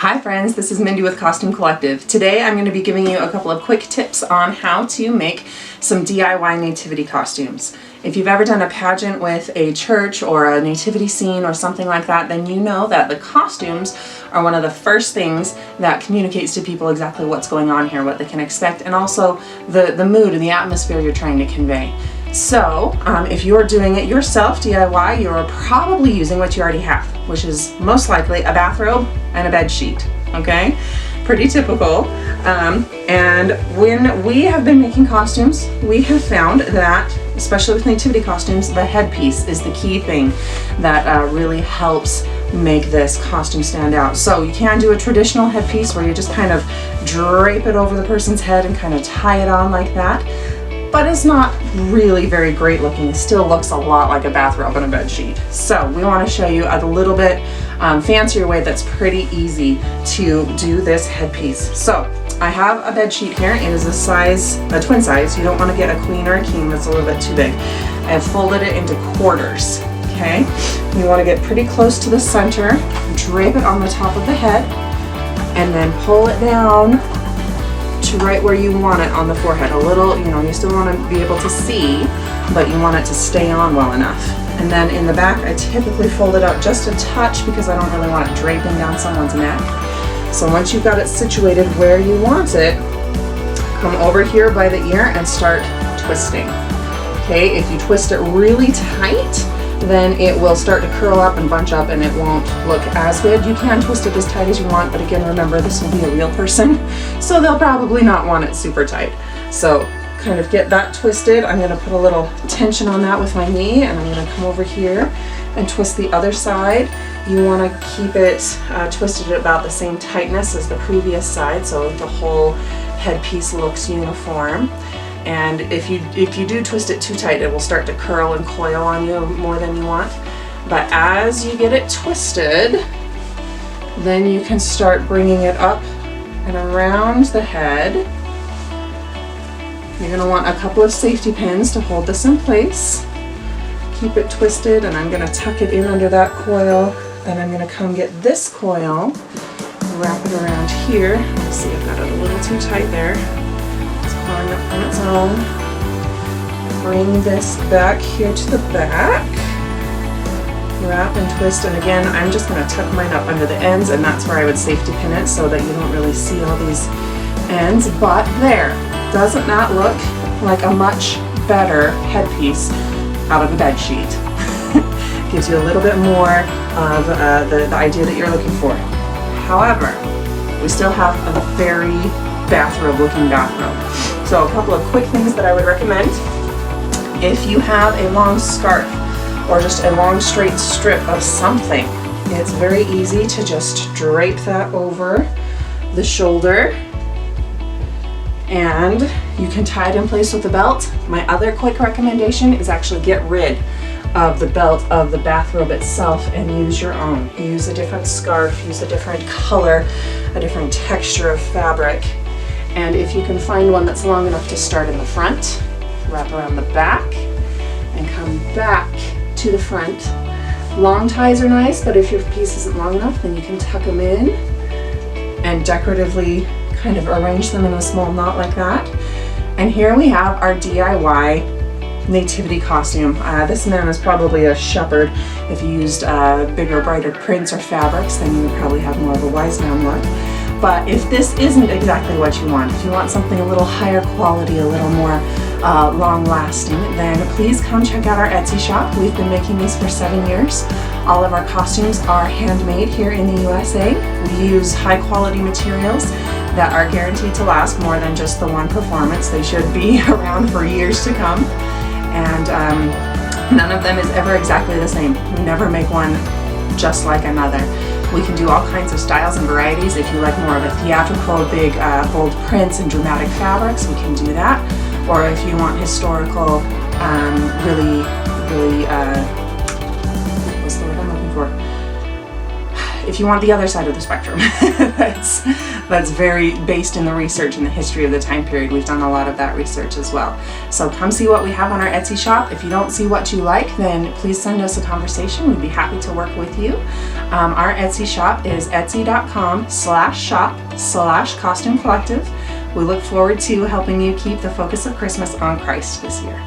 Hi friends, this is Mindy with Costume Collective. Today I'm going to be giving you a couple of quick tips on how to make some DIY nativity costumes. If you've ever done a pageant with a church or a nativity scene or something like that, then you know that the costumes are one of the first things that communicates to people exactly what's going on here, what they can expect, and also the mood and the atmosphere you're trying to convey. So, if you're doing it yourself, DIY, you're probably using what you already have, which is most likely a bathrobe and a bed sheet, okay? Pretty typical. And when we have been making costumes, we have found that, especially with nativity costumes, the headpiece is the key thing that really helps make this costume stand out. So you can do a traditional headpiece where you just kind of drape it over the person's head and kind of tie it on like that. But it's not really very great looking. It still looks a lot like a bathrobe and a bed sheet. So we want to show you a little bit fancier way that's pretty easy to do this headpiece. So I have a bed sheet here. It is a twin size. You don't want to get a queen or a king that's a little bit too big. I have folded it into quarters, okay? You want to get pretty close to the center, drape it on the top of the head, and then pull it down to right where you want it on the forehead. A little, you still want to be able to see, but you want it to stay on well enough. And then in the back, I typically fold it out just a touch because I don't really want it draping down someone's neck. So once you've got it situated where you want it, come over here by the ear and start twisting. Okay, if you twist it really tight, then it will start to curl up and bunch up and it won't look as good. You can twist it as tight as you want, but again, remember this will be a real person, so they'll probably not want it super tight. So kind of get that twisted. I'm going to put a little tension on that with my knee, and I'm going to come over here and twist the other side. You want to keep it twisted at about the same tightness as the previous side, so the whole headpiece looks uniform. And if you do twist it too tight, it will start to curl and coil on you more than you want. But as you get it twisted, then you can start bringing it up and around the head. You're going to want a couple of safety pins to hold this in place. Keep it twisted, and I'm going to tuck it in under that coil. Then I'm going to come get this coil, wrap it around here. Let's see, I've got it a little too tight there. Up on its own. Bring this back here to the back. Wrap and twist, and again, I'm just going to tuck mine up under the ends, and that's where I would safety pin it so that you don't really see all these ends. But there, doesn't that look like a much better headpiece out of a bed sheet? Gives you a little bit more of the idea that you're looking for. However, we still have a very bathrobe looking bathrobe. So a couple of quick things that I would recommend. If you have a long scarf or just a long straight strip of something, it's very easy to just drape that over the shoulder, and you can tie it in place with a belt. My other quick recommendation is actually get rid of the belt of the bathrobe itself and use your own. Use a different scarf, use a different color, a different texture of fabric. And if you can find one that's long enough to start in the front, wrap around the back, and come back to the front. Long ties are nice, but if your piece isn't long enough, then you can tuck them in and decoratively kind of arrange them in a small knot like that. And here we have our DIY nativity costume. This man is probably a shepherd. If you used bigger, brighter prints or fabrics, then you would probably have more of a wise man look. But if this isn't exactly what you want, if you want something a little higher quality, a little more long-lasting, then please come check out our Etsy shop. We've been making these for 7 years. All of our costumes are handmade here in the USA. We use high-quality materials that are guaranteed to last more than just the one performance. They should be around for years to come. And none of them is ever exactly the same. We never make one just like another. We can do all kinds of styles and varieties. If you like more of a theatrical, big, bold prints and dramatic fabrics, we can do that. Or if you want historical, really, what's the word I'm looking for? if you want the other side of the spectrum, that's very based in the research and the history of the time period. We've done a lot of that research as well. So come see what we have on our Etsy shop. If you don't see what you like, then please send us a conversation. We'd be happy to work with you. Our Etsy shop is etsy.com/shop/costume collective. We look forward to helping you keep the focus of Christmas on Christ this year.